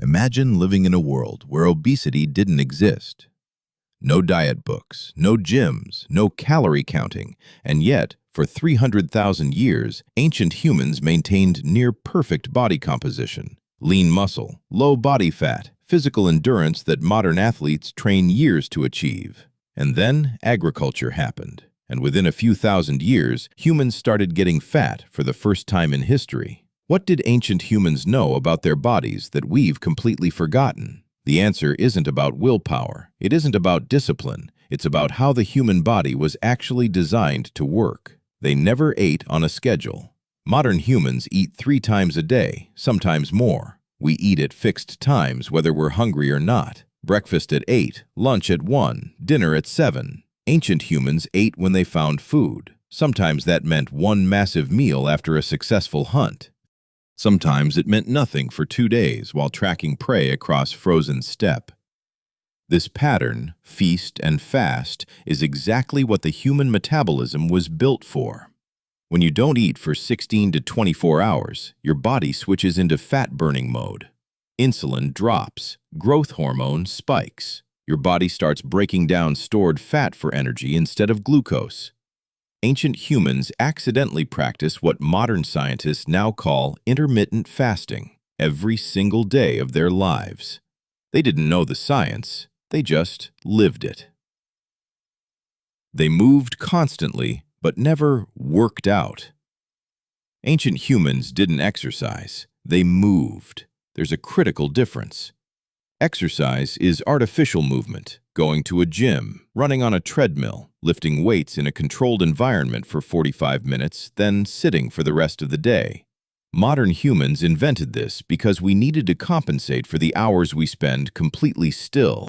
Imagine living in a world where obesity didn't exist. No diet books, no gyms, no calorie counting, and yet, for 300,000 years, ancient humans maintained near-perfect body composition. Lean muscle, low body fat, physical endurance that modern athletes train years to achieve. And then agriculture happened, and within a few thousand years, humans started getting fat for the first time in history. What did ancient humans know about their bodies that we've completely forgotten? The answer isn't about willpower. It isn't about discipline. It's about how the human body was actually designed to work. They never ate on a schedule. Modern humans eat 3 times a day, sometimes more. We eat at fixed times whether we're hungry or not. Breakfast at 8, lunch at 1, dinner at 7. Ancient humans ate when they found food. Sometimes that meant one massive meal after a successful hunt. Sometimes it meant nothing for 2 days while tracking prey across frozen steppe. This pattern, feast and fast, is exactly what the human metabolism was built for. When you don't eat for 16 to 24 hours, your body switches into fat-burning mode. Insulin drops, growth hormone spikes. Your body starts breaking down stored fat for energy instead of glucose. Ancient humans accidentally practiced what modern scientists now call intermittent fasting every single day of their lives. They didn't know the science, they just lived it. They moved constantly, but never worked out. Ancient humans didn't exercise, they moved. There's a critical difference. Exercise is artificial movement, going to a gym, running on a treadmill, lifting weights in a controlled environment for 45 minutes, then sitting for the rest of the day. Modern humans invented this because we needed to compensate for the hours we spend completely still.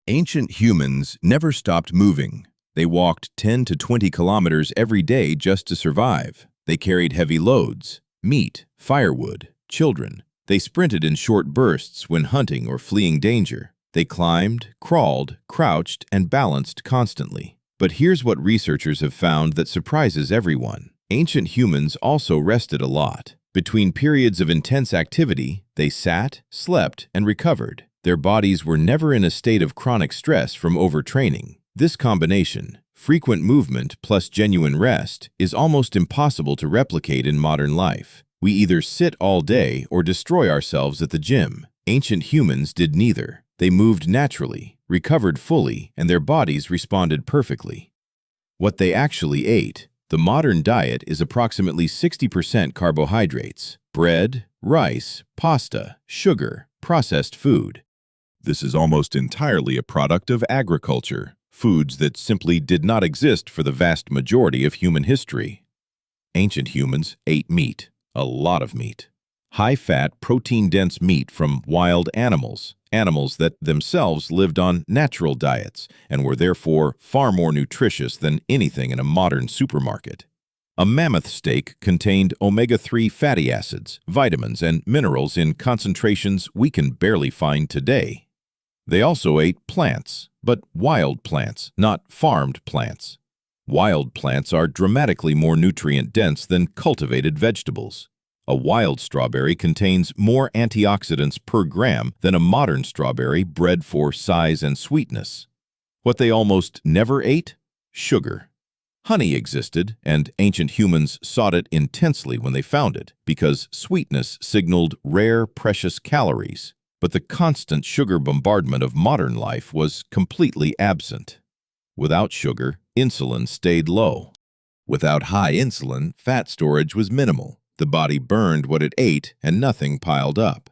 Ancient humans never stopped moving. They walked 10 to 20 kilometers every day just to survive. They carried heavy loads, meat, firewood, children. They sprinted in short bursts when hunting or fleeing danger. They climbed, crawled, crouched, and balanced constantly. But here's what researchers have found that surprises everyone. Ancient humans also rested a lot. Between periods of intense activity, they sat, slept, and recovered. Their bodies were never in a state of chronic stress from overtraining. This combination, frequent movement plus genuine rest, is almost impossible to replicate in modern life. We either sit all day or destroy ourselves at the gym. Ancient humans did neither. They moved naturally, recovered fully, and their bodies responded perfectly. What they actually ate. The modern diet is approximately 60% carbohydrates, bread, rice, pasta, sugar, processed food. This is almost entirely a product of agriculture, foods that simply did not exist for the vast majority of human history. Ancient humans ate meat. A lot of meat. High-fat, protein-dense meat from wild animals, animals that themselves lived on natural diets and were therefore far more nutritious than anything in a modern supermarket. A mammoth steak contained omega-3 fatty acids, vitamins, and minerals in concentrations we can barely find today. They also ate plants, but wild plants, not farmed plants. Wild plants are dramatically more nutrient-dense than cultivated vegetables. A wild strawberry contains more antioxidants per gram than a modern strawberry bred for size and sweetness. What they almost never ate? Sugar. Honey existed, and ancient humans sought it intensely when they found it, because sweetness signaled rare, precious calories. But the constant sugar bombardment of modern life was completely absent. Without sugar, insulin stayed low. Without high insulin, fat storage was minimal. The body burned what it ate and nothing piled up.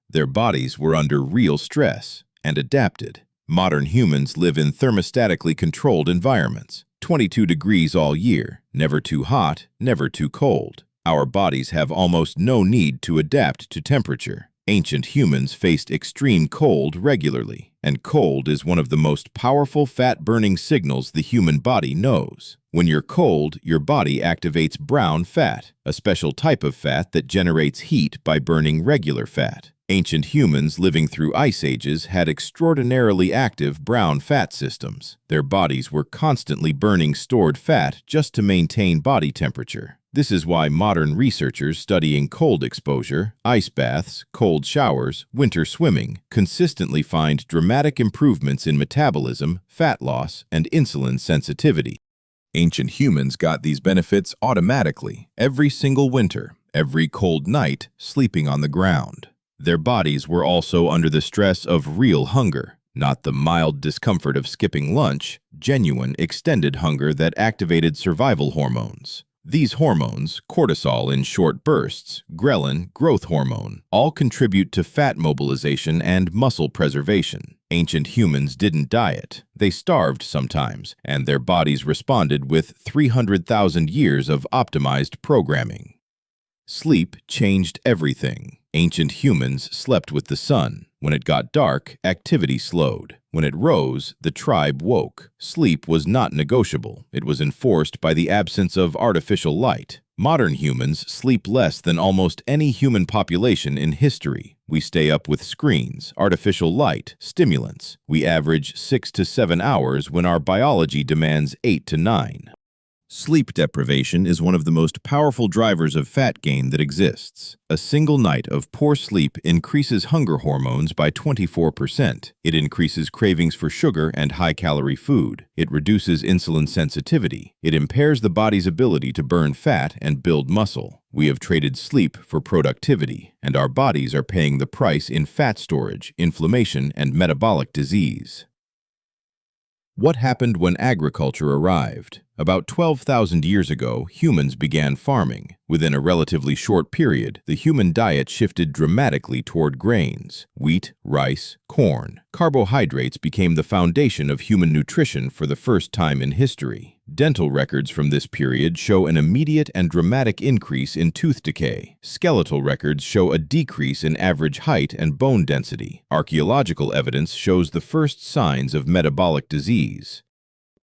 Their bodies were under real stress and adapted. Modern humans live in thermostatically controlled environments, 22 degrees all year, never too hot, never too cold. Our bodies have almost no need to adapt to temperature. Ancient humans faced extreme cold regularly, and cold is one of the most powerful fat-burning signals the human body knows. When you're cold, your body activates brown fat, a special type of fat that generates heat by burning regular fat. Ancient humans living through ice ages had extraordinarily active brown fat systems. Their bodies were constantly burning stored fat just to maintain body temperature. This is why modern researchers studying cold exposure, ice baths, cold showers, winter swimming consistently find dramatic improvements in metabolism, fat loss, and insulin sensitivity. Ancient humans got these benefits automatically, every single winter, every cold night, sleeping on the ground. Their bodies were also under the stress of real hunger, not the mild discomfort of skipping lunch, genuine, extended hunger that activated survival hormones. These hormones, cortisol in short bursts, ghrelin, growth hormone, all contribute to fat mobilization and muscle preservation. Ancient humans didn't diet. They starved sometimes, and their bodies responded with 300,000 years of optimized programming. Sleep changed everything. Ancient humans slept with the sun. When it got dark, activity slowed. When it rose, the tribe woke. Sleep was not negotiable. It was enforced by the absence of artificial light. Modern humans sleep less than almost any human population in history. We stay up with screens, artificial light, stimulants. We average 6 to 7 hours when our biology demands 8 to 9. Sleep deprivation is one of the most powerful drivers of fat gain that exists. A single night of poor sleep increases hunger hormones by 24%. It increases cravings for sugar and high-calorie food. It reduces insulin sensitivity. It impairs the body's ability to burn fat and build muscle. We have traded sleep for productivity, and our bodies are paying the price in fat storage, inflammation, and metabolic disease. What happened when agriculture arrived? About 12,000 years ago, humans began farming. Within a relatively short period, the human diet shifted dramatically toward grains, wheat, rice, corn. Carbohydrates became the foundation of human nutrition for the first time in history. Dental records from this period show an immediate and dramatic increase in tooth decay. Skeletal records show a decrease in average height and bone density. Archaeological evidence shows the first signs of metabolic disease.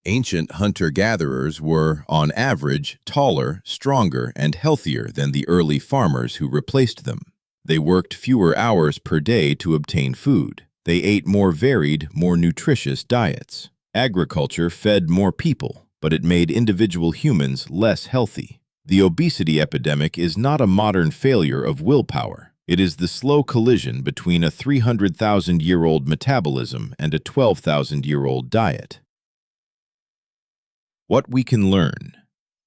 Ancient hunter-gatherers were, on average, taller, stronger, and healthier than the early farmers who replaced them. They worked fewer hours per day to obtain food. They ate more varied, more nutritious diets. Agriculture fed more people, but it made individual humans less healthy. The obesity epidemic is not a modern failure of willpower. It is the slow collision between a 300,000-year-old metabolism and a 12,000-year-old diet. What we can learn.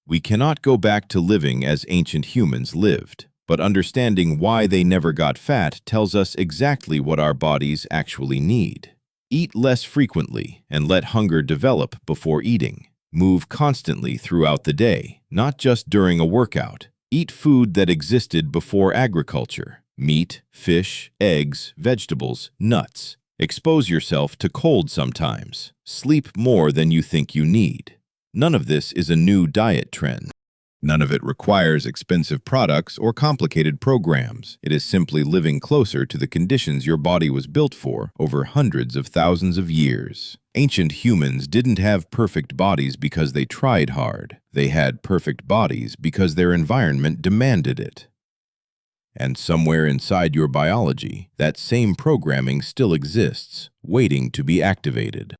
We cannot go back to living as ancient humans lived, but understanding why they never got fat tells us exactly what our bodies actually need. Eat less frequently and let hunger develop before eating. Move constantly throughout the day, not just during a workout. Eat food that existed before agriculture: meat, fish, eggs, vegetables, nuts. Expose yourself to cold sometimes. Sleep more than you think you need. None of this is a new diet trend. None of it requires expensive products or complicated programs. It is simply living closer to the conditions your body was built for over hundreds of thousands of years. Ancient humans didn't have perfect bodies because they tried hard. They had perfect bodies because their environment demanded it. And somewhere inside your biology, that same programming still exists, waiting to be activated.